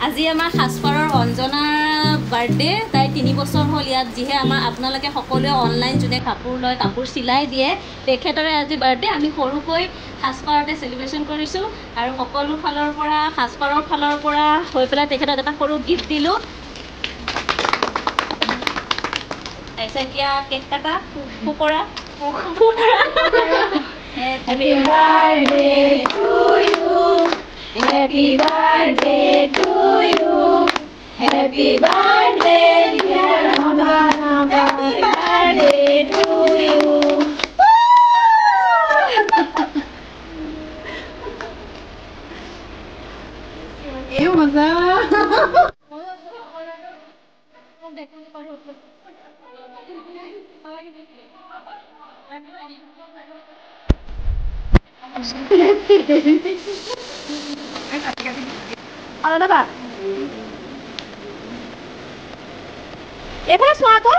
আজি আমাৰ সাজপাৰৰ অঞ্জনাৰ বাৰ্থডে তাই 3 বছৰ হ'ল ইয়াত যিহে আমাৰ আপোনালোকে সকলোৱে অনলাইন যোনে কাপোৰ লয় কাপোৰ চিলাই দিয়ে তেখেতৰে আজি বাৰ্থডে আমি সৰুকৈ সাজপাৰতে চেলিব্ৰেশ্যন কৰিছোঁ আৰু সকলো ফালৰ পৰা সাজপাৰৰ ফালৰ পৰা হৈ পেলাই তেখেতক এটা সৰু গিফ্ট দিলোঁ তাৰপিছত এতিয়া কেক কাটা ফুকৰা Happy birthday to you Happy birthday to you Happy birthday dear Mama Happy birthday to you Eu maza Ano ba? Epa, suaka?